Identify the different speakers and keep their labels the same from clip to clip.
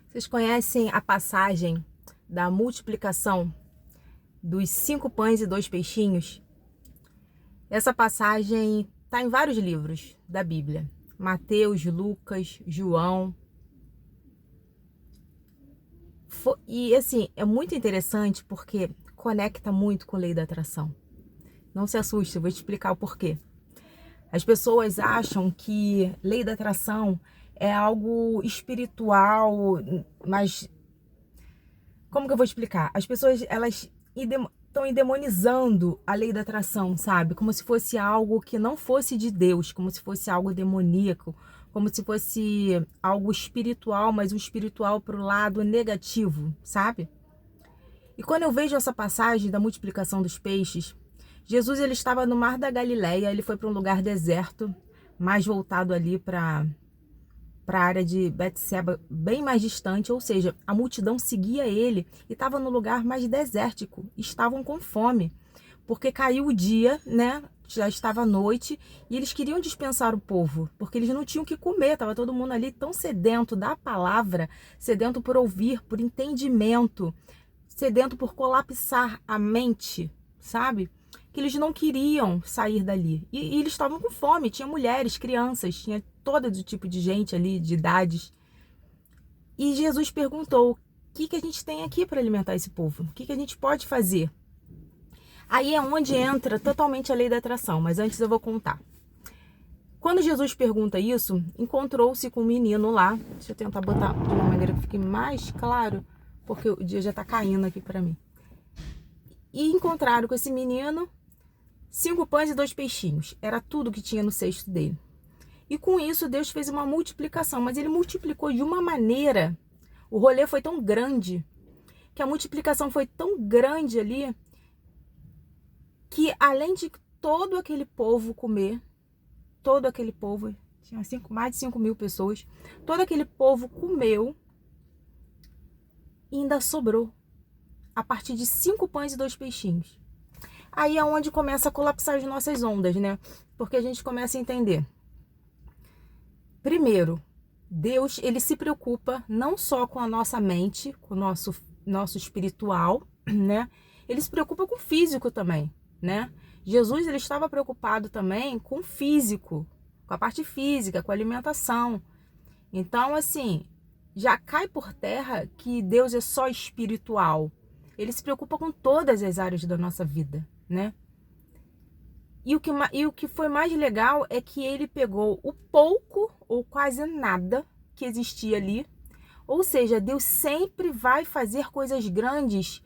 Speaker 1: Vocês conhecem a passagem da multiplicação dos 5 pães e 2 peixinhos? Essa passagem está em vários livros da Bíblia. Mateus, Lucas, João. E assim, é muito interessante porque conecta muito com a lei da atração. Não se assuste, eu vou te explicar o porquê. As pessoas acham que lei da atração é algo espiritual, mas como que eu vou explicar? As pessoas, elas estão endemonizando a lei da atração, sabe? Como se fosse algo que não fosse de Deus, como se fosse algo demoníaco, como se fosse algo espiritual, mas um espiritual para o lado negativo, sabe? E quando eu vejo essa passagem da multiplicação dos peixes, Jesus ele estava no Mar da Galileia, ele foi para um lugar deserto, mais voltado ali para a área de Betseba, bem mais distante, ou seja, a multidão seguia ele e estava no lugar mais desértico, estavam com fome, porque caiu o dia, né? Já estava à noite e eles queriam dispensar o povo, porque eles não tinham o que comer, estava todo mundo ali tão sedento da palavra, sedento por ouvir, por entendimento, sedento por colapsar a mente, sabe? Que eles não queriam sair dali. E eles estavam com fome, tinha mulheres, crianças, tinha todo tipo de gente ali, de idades. E Jesus perguntou: o que a gente tem aqui para alimentar esse povo? O que a gente pode fazer? Aí é onde entra totalmente a lei da atração, mas antes eu vou contar. Quando Jesus pergunta isso, encontrou-se com um menino lá. Deixa eu tentar botar de uma maneira que fique mais claro, porque o dia já está caindo aqui para mim. E encontraram com esse menino 5 pães e 2 peixinhos. Era tudo que tinha no cesto dele. E com isso Deus fez uma multiplicação, mas ele multiplicou de uma maneira, o rolê foi tão grande, que a multiplicação foi tão grande ali, que além de todo aquele povo comer, todo aquele povo, tinha mais de 5 mil pessoas, todo aquele povo comeu e ainda sobrou, a partir de 5 pães e 2 peixinhos. Aí é onde começa a colapsar as nossas ondas, né? Porque a gente começa a entender. Primeiro, Deus, ele se preocupa não só com a nossa mente, com o nosso espiritual, né? Ele se preocupa com o físico também, né? Jesus, ele estava preocupado também com o físico, com a parte física, com a alimentação. Então, assim, já cai por terra que Deus é só espiritual. Ele se preocupa com todas as áreas da nossa vida, né? E o que foi mais legal é que ele pegou o pouco ou quase nada que existia ali. Ou seja, Deus sempre vai fazer coisas grandes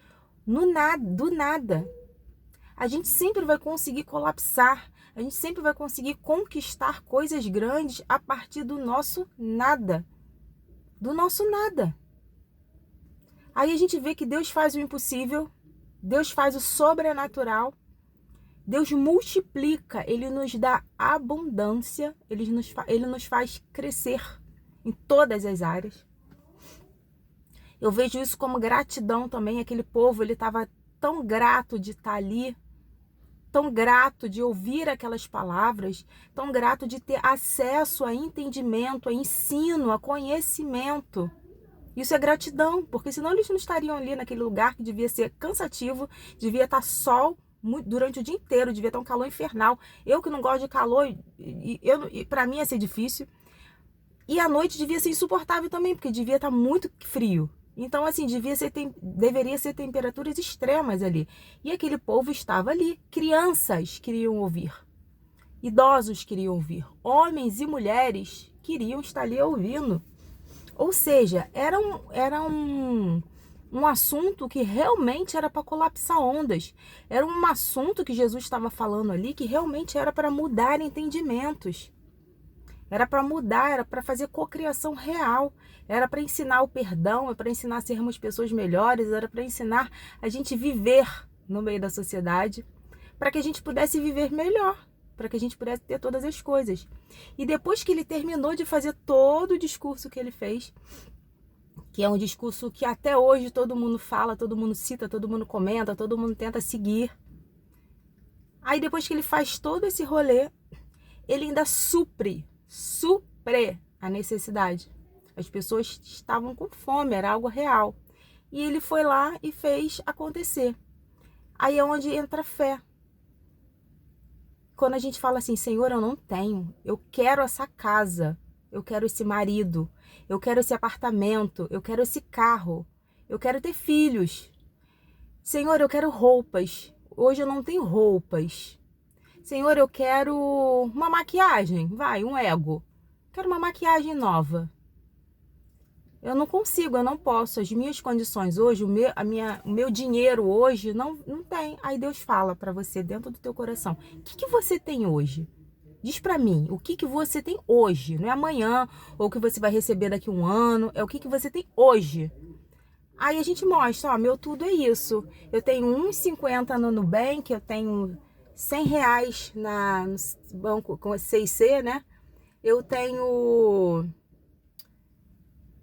Speaker 1: do nada. A gente sempre vai conseguir colapsar. A gente sempre vai conseguir conquistar coisas grandes a partir do nosso nada. Do nosso nada. Aí a gente vê que Deus faz o impossível. Deus faz o sobrenatural. Deus multiplica, Ele nos dá abundância, Ele nos faz crescer em todas as áreas. Eu vejo isso como gratidão também. Aquele povo, ele estava tão grato de estar ali, tão grato de ouvir aquelas palavras, tão grato de ter acesso a entendimento, a ensino, a conhecimento. Isso é gratidão, porque senão eles não estariam ali naquele lugar que devia ser cansativo, devia estar sol durante o dia inteiro, devia estar um calor infernal. Eu que não gosto de calor, para mim ia ser difícil. E à noite devia ser insuportável também, porque devia estar muito frio. Então, assim, deveria ser temperaturas extremas ali. E aquele povo estava ali. Crianças queriam ouvir. Idosos queriam ouvir. Homens e mulheres queriam estar ali ouvindo. Ou seja, era um assunto que realmente era para colapsar ondas. Era um assunto que Jesus estava falando ali que realmente era para mudar entendimentos. Era para mudar, era para fazer cocriação real. Era para ensinar o perdão, era para ensinar a sermos pessoas melhores, era para ensinar a gente viver no meio da sociedade, para que a gente pudesse viver melhor, para que a gente pudesse ter todas as coisas. E depois que ele terminou de fazer todo o discurso que ele fez, que é um discurso que até hoje todo mundo fala, todo mundo cita, todo mundo comenta, todo mundo tenta seguir. Aí depois que ele faz todo esse rolê, ele ainda supre a necessidade. As pessoas estavam com fome, era algo real. E ele foi lá e fez acontecer. Aí é onde entra a fé. Quando a gente fala assim, Senhor, eu não tenho, eu quero essa casa, eu quero esse marido, eu quero esse apartamento, eu quero esse carro, eu quero ter filhos. Senhor, eu quero roupas, hoje eu não tenho roupas. Senhor, eu quero uma maquiagem, um ego. Quero uma maquiagem nova. Eu não consigo, eu não posso. As minhas condições hoje, o meu dinheiro hoje não tem. Aí Deus fala para você dentro do teu coração: o que você tem hoje? Diz para mim, o que você tem hoje? Não é amanhã, ou o que você vai receber daqui a um ano, é o que você tem hoje. Aí a gente mostra, ó, meu tudo é isso. Eu tenho 1,50 no Nubank, eu tenho R$ 100 no banco com 6C, né? Eu tenho R$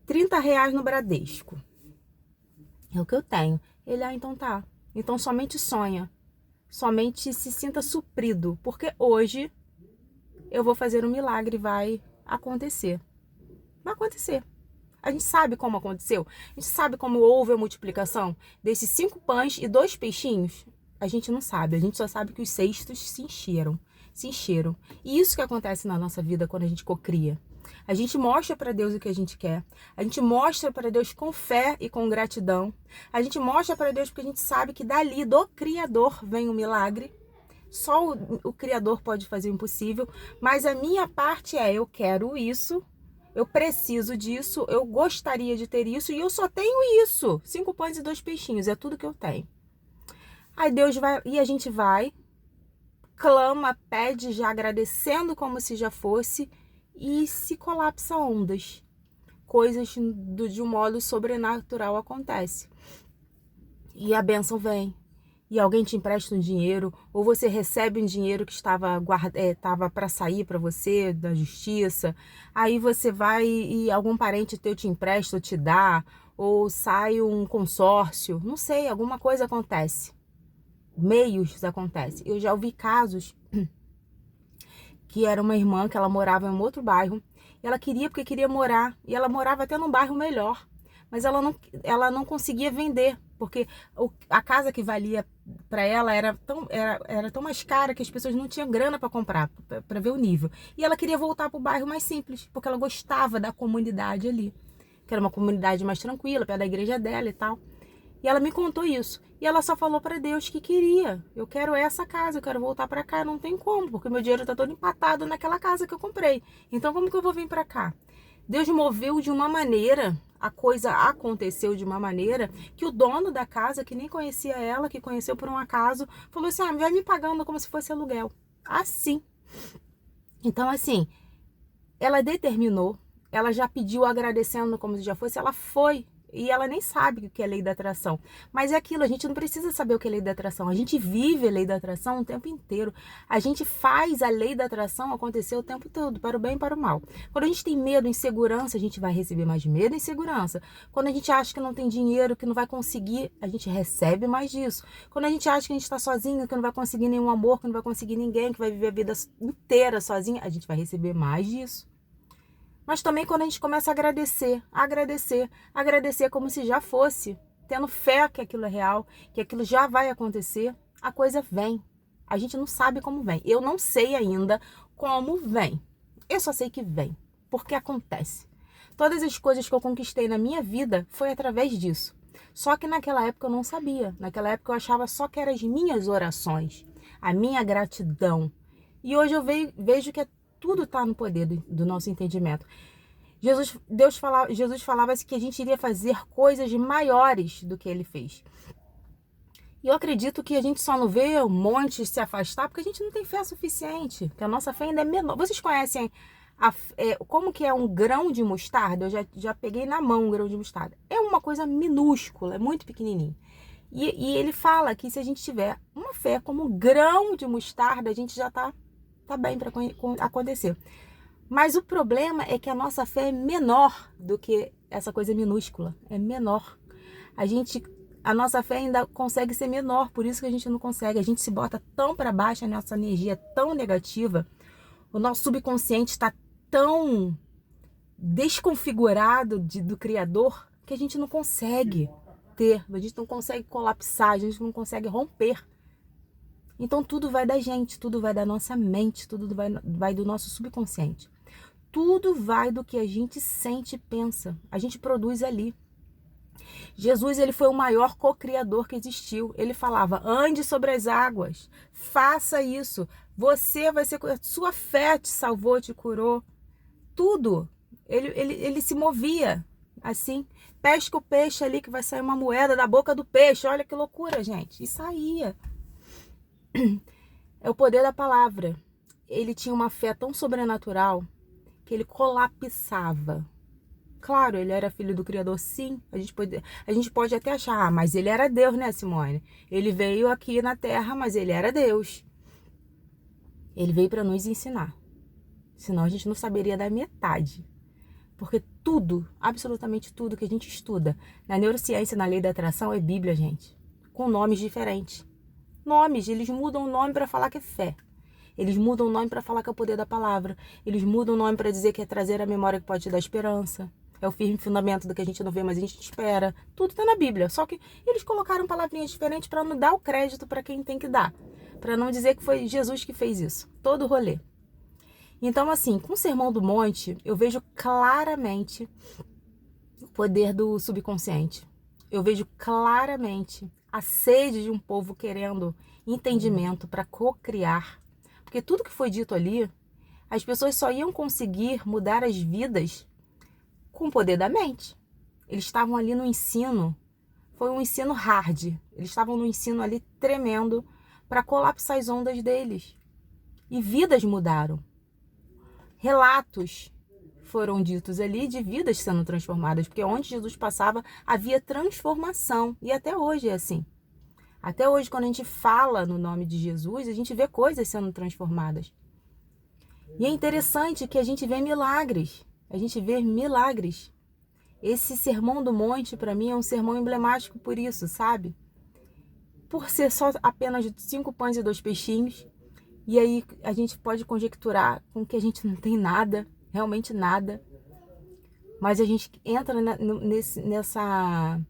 Speaker 1: 30 no Bradesco. É o que eu tenho. Ele, então tá. Então somente sonha. Somente se sinta suprido. Porque hoje eu vou fazer um milagre, vai acontecer. Vai acontecer. A gente sabe como aconteceu. A gente sabe como houve a multiplicação desses 5 pães e 2 peixinhos. A gente não sabe. A gente só sabe que os cestos se encheram. Se encheram. E isso que acontece na nossa vida quando a gente cocria. A gente mostra para Deus o que a gente quer. A gente mostra para Deus com fé e com gratidão. A gente mostra para Deus porque a gente sabe que dali, do Criador, vem o milagre. Só o Criador pode fazer o impossível. Mas a minha parte é, eu quero isso, eu preciso disso, eu gostaria de ter isso e eu só tenho isso. 5 pães e 2 peixinhos, é tudo que eu tenho. Aí Deus vai, e a gente vai, clama, pede, já agradecendo como se já fosse, e se colapsa ondas. Coisas de um modo sobrenatural acontece. E a bênção vem. E alguém te empresta um dinheiro, ou você recebe um dinheiro que estava para sair para você da justiça. Aí você vai e algum parente teu te empresta ou te dá, ou sai um consórcio, não sei, alguma coisa acontece. Meios acontecem. Eu já ouvi casos que era uma irmã que ela morava em um outro bairro, e ela queria porque queria morar, e ela morava até num bairro melhor, mas ela não conseguia vender, porque a casa que valia para ela era tão mais cara que as pessoas não tinham grana para comprar, para ver o nível. E ela queria voltar para o bairro mais simples, porque ela gostava da comunidade ali, que era uma comunidade mais tranquila, perto da igreja dela e tal. E ela me contou isso. E ela só falou para Deus que queria. Eu quero essa casa, eu quero voltar para cá. Não tem como, porque meu dinheiro tá todo empatado naquela casa que eu comprei. Então como que eu vou vir para cá? Deus moveu de uma maneira, a coisa aconteceu de uma maneira que o dono da casa, que nem conhecia ela, que conheceu por um acaso, falou assim: vai me pagando como se fosse aluguel. Assim. Então assim, ela determinou, ela já pediu agradecendo como se já fosse, ela foi. E ela nem sabe o que é lei da atração. Mas é aquilo, a gente não precisa saber o que é lei da atração. A gente vive a lei da atração o tempo inteiro. A gente faz a lei da atração acontecer o tempo todo, para o bem e para o mal. Quando a gente tem medo, insegurança, a gente vai receber mais medo e insegurança. Quando a gente acha que não tem dinheiro, que não vai conseguir, a gente recebe mais disso. Quando a gente acha que a gente está sozinho, que não vai conseguir nenhum amor, que não vai conseguir ninguém, que vai viver a vida inteira sozinha, a gente vai receber mais disso. Mas também quando a gente começa a agradecer como se já fosse, tendo fé que aquilo é real, que aquilo já vai acontecer, a coisa vem. A gente não sabe como vem. Eu não sei ainda como vem. Eu só sei que vem, porque acontece. Todas as coisas que eu conquistei na minha vida foi através disso. Só que naquela época eu não sabia. Naquela época eu achava só que eram as minhas orações, a minha gratidão. E hoje eu vejo que tudo está no poder do nosso entendimento. Jesus falava que a gente iria fazer coisas maiores do que ele fez. E eu acredito que a gente só não vê um monte se afastar porque a gente não tem fé suficiente, que a nossa fé ainda é menor. Vocês conhecem como que é um grão de mostarda? Eu já peguei na mão um grão de mostarda. É uma coisa minúscula, é muito pequenininho. E ele fala que se a gente tiver uma fé como um grão de mostarda, a gente já tá bem para acontecer. Mas o problema é que a nossa fé é menor do que essa coisa minúscula. É menor. A nossa fé ainda consegue ser menor, por isso que a gente não consegue. A gente se bota tão para baixo, a nossa energia é tão negativa, o nosso subconsciente está tão desconfigurado do Criador que a gente não consegue ter, a gente não consegue colapsar, a gente não consegue romper. Então tudo vai da gente, tudo vai da nossa mente, tudo vai do nosso subconsciente. Tudo vai do que a gente sente e pensa. A gente produz ali. Jesus, ele foi o maior co-criador que existiu. Ele falava, ande sobre as águas, faça isso. Você vai ser, sua fé te salvou, te curou. Tudo. Ele se movia assim. Pesca o peixe ali que vai sair uma moeda da boca do peixe. Olha que loucura, gente. E saía. É o poder da palavra. Ele tinha uma fé tão sobrenatural que ele colapsava. Claro, ele era filho do Criador, sim. A gente pode até achar, mas ele era Deus, né, Simone? Ele veio aqui na Terra, mas ele era Deus. Ele veio para nos ensinar. Senão a gente não saberia da metade. Porque tudo, absolutamente tudo que a gente estuda na neurociência, na lei da atração, é Bíblia, gente. Com nomes diferentes. Nomes, eles mudam o nome para falar que é fé. Eles mudam o nome para falar que é o poder da palavra. Eles mudam o nome para dizer que é trazer a memória que pode te dar esperança. É o firme fundamento do que a gente não vê, mas a gente espera. Tudo está na Bíblia. Só que eles colocaram palavrinhas diferentes para não dar o crédito para quem tem que dar. Para não dizer que foi Jesus que fez isso. Todo o rolê. Então, assim, com o Sermão do Monte, eu vejo claramente o poder do subconsciente. Eu vejo claramente a sede de um povo querendo entendimento para co-criar. Porque tudo que foi dito ali, as pessoas só iam conseguir mudar as vidas com o poder da mente. Eles estavam ali no ensino, foi um ensino hard. Eles estavam no ensino ali tremendo para colapsar as ondas deles. E vidas mudaram. Relatos foram ditos ali de vidas sendo transformadas, porque onde Jesus passava havia transformação. E até hoje é assim. Até hoje, quando a gente fala no nome de Jesus, a gente vê coisas sendo transformadas. E é interessante que a gente vê milagres. A gente vê milagres. Esse Sermão do Monte, para mim, é um sermão emblemático por isso, sabe? Por ser só apenas 5 pães e 2 peixinhos. E aí a gente pode conjecturar com que a gente não tem nada, realmente nada. Mas a gente entra nessa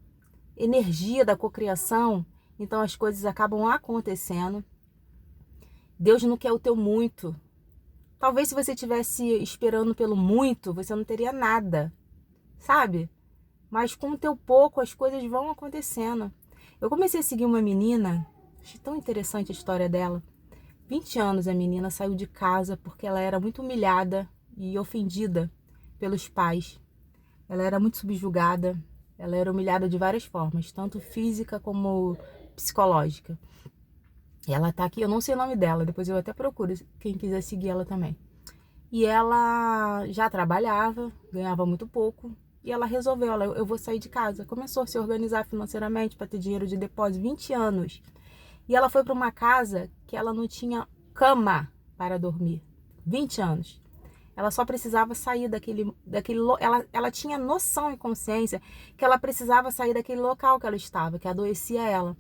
Speaker 1: energia da cocriação. Então as coisas acabam acontecendo. Deus não quer o teu muito. Talvez se você estivesse esperando pelo muito, você não teria nada, sabe? Mas com o teu pouco as coisas vão acontecendo. Eu comecei a seguir uma menina, achei tão interessante a história dela. 20 anos a menina saiu de casa porque ela era muito humilhada e ofendida pelos pais. Ela era muito subjugada, ela era humilhada de várias formas, tanto física como psicológica. E ela tá aqui, eu não sei o nome dela, depois eu até procuro quem quiser seguir ela também. E ela já trabalhava, ganhava muito pouco, e ela resolveu, eu vou sair de casa. Começou a se organizar financeiramente para ter dinheiro de depósito, 20 anos. E ela foi para uma casa que ela não tinha cama para dormir, 20 anos. Ela só precisava sair ela tinha noção e consciência que ela precisava sair daquele local que ela estava, que adoecia ela.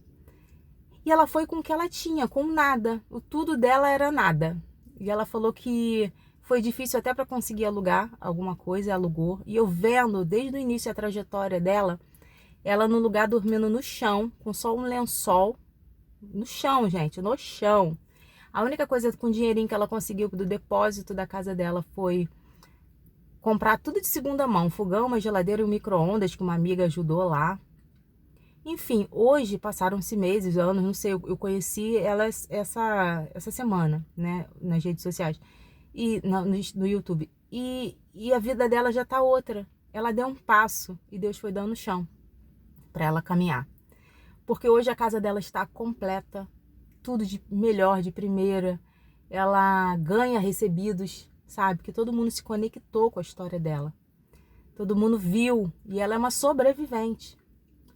Speaker 1: E ela foi com o que ela tinha, com nada. O tudo dela era nada. E ela falou que foi difícil até para conseguir alugar alguma coisa, alugou. E eu vendo desde o início a trajetória dela, ela no lugar dormindo no chão, com só um lençol. No chão, gente, no chão. A única coisa com o dinheirinho que ela conseguiu do depósito da casa dela foi comprar tudo de segunda mão. Fogão, uma geladeira e um micro-ondas que uma amiga ajudou lá. Enfim, hoje passaram-se meses, anos, não sei, eu conheci ela essa semana, né, nas redes sociais e no YouTube. E a vida dela já tá outra. Ela deu um passo e Deus foi dando chão para ela caminhar. Porque hoje a casa dela está completa, tudo de melhor, de primeira. Ela ganha recebidos, sabe? Que todo mundo se conectou com a história dela. Todo mundo viu e ela é uma sobrevivente.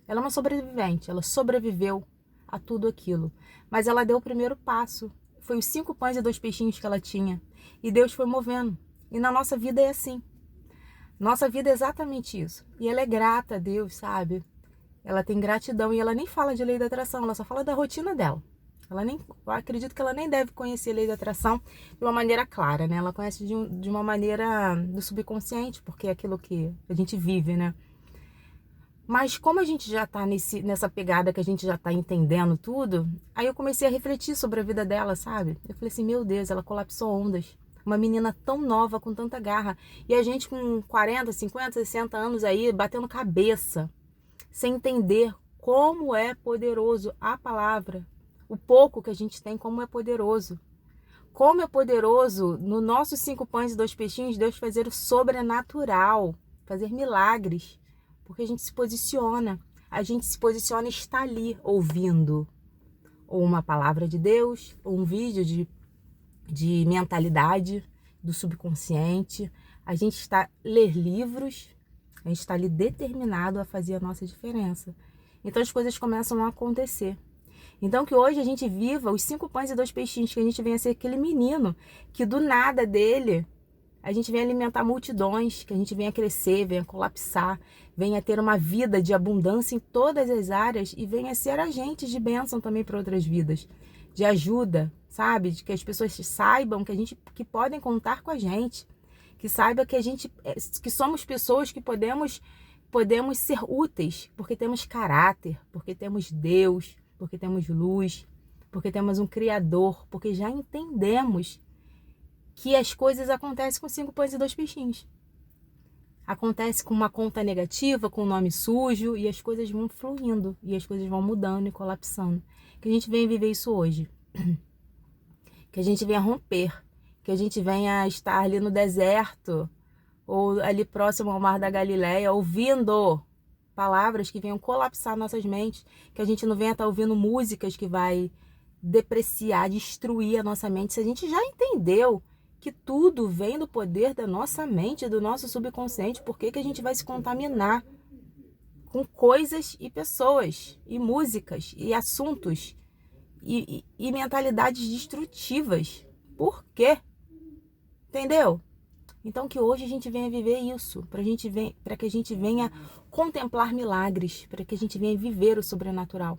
Speaker 1: Ela é uma sobrevivente, ela sobreviveu a tudo aquilo. Mas ela deu o primeiro passo. Foi os 5 pães e 2 peixinhos que ela tinha. E Deus foi movendo. E na nossa vida é assim. Nossa vida é exatamente isso. E ela é grata a Deus, sabe? Ela tem gratidão e ela nem fala de lei da atração, ela só fala da rotina dela. Eu acredito que ela nem deve conhecer a lei da atração de uma maneira clara, né? Ela conhece de uma maneira do subconsciente, porque é aquilo que a gente vive, né? Mas como a gente já tá nessa pegada que a gente já tá entendendo tudo, aí eu comecei a refletir sobre a vida dela, sabe? Eu falei assim, meu Deus, ela colapsou ondas. Uma menina tão nova, com tanta garra. E a gente com 40, 50, 60 anos aí, batendo cabeça, sem entender como é poderoso a palavra. O pouco que a gente tem, como é poderoso. Como é poderoso, no nossos 5 pães e 2 peixinhos, Deus fazer o sobrenatural, fazer milagres. Porque a gente se posiciona. A gente se posiciona e está ali ouvindo. Ou uma palavra de Deus, ou um vídeo de mentalidade do subconsciente. A gente está ler livros, a gente está ali determinado a fazer a nossa diferença. Então as coisas começam a acontecer. Então que hoje a gente viva os 5 pães e 2 peixinhos, que a gente venha ser aquele menino que do nada dele a gente venha alimentar multidões, que a gente venha crescer, venha colapsar, venha ter uma vida de abundância em todas as áreas e venha ser agentes de bênção também para outras vidas, de ajuda, sabe? De que as pessoas saibam que podem contar com a gente, que saiba que somos pessoas que podemos ser úteis, porque temos caráter, porque temos Deus, porque temos luz, porque temos um Criador, porque já entendemos que as coisas acontecem com 5 pães e 2 peixinhos. Acontece com uma conta negativa, com o nome sujo, e as coisas vão fluindo, e as coisas vão mudando e colapsando. Que a gente venha viver isso hoje. Que a gente venha romper. Que a gente venha estar ali no deserto, ou ali próximo ao Mar da Galileia, ouvindo palavras que venham colapsar nossas mentes. Que a gente não venha estar ouvindo músicas que vai depreciar, destruir a nossa mente. Se a gente já entendeu que tudo vem do poder da nossa mente, do nosso subconsciente, por que a gente vai se contaminar com coisas e pessoas, e músicas, e assuntos, e mentalidades destrutivas? Por quê? Entendeu? Então que hoje a gente venha viver isso, para que a gente venha contemplar milagres, para que a gente venha viver o sobrenatural,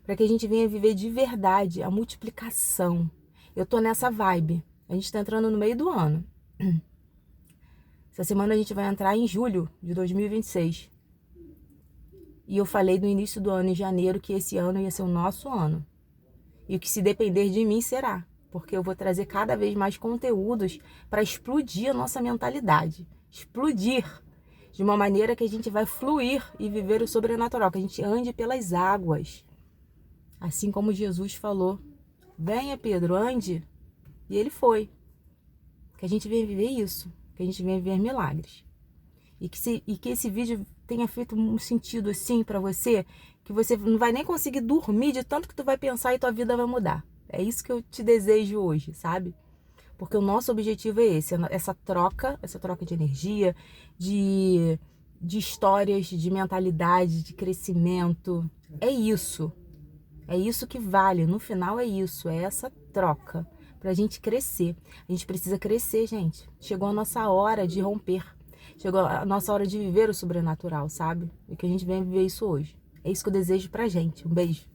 Speaker 1: para que a gente venha viver de verdade a multiplicação. Eu tô nessa vibe. A gente está entrando no meio do ano. Essa semana a gente vai entrar em julho de 2026. E eu falei no início do ano, em janeiro, que esse ano ia ser o nosso ano. E que se depender de mim será. Porque eu vou trazer cada vez mais conteúdos para explodir a nossa mentalidade. Explodir. De uma maneira que a gente vai fluir e viver o sobrenatural. Que a gente ande pelas águas. Assim como Jesus falou. Venha, Pedro, ande. E ele foi. Que a gente venha viver isso. Que a gente venha viver milagres. E que esse vídeo tenha feito um sentido assim pra você, que você não vai nem conseguir dormir de tanto que tu vai pensar e tua vida vai mudar. É isso que eu te desejo hoje, sabe? Porque o nosso objetivo é esse, essa troca de energia, de histórias, de mentalidade, de crescimento. É isso. É isso que vale. No final é isso, é essa troca. Pra gente crescer. A gente precisa crescer, gente. Chegou a nossa hora de romper. Chegou a nossa hora de viver o sobrenatural, sabe? E que a gente venha viver isso hoje. É isso que eu desejo pra gente. Um beijo.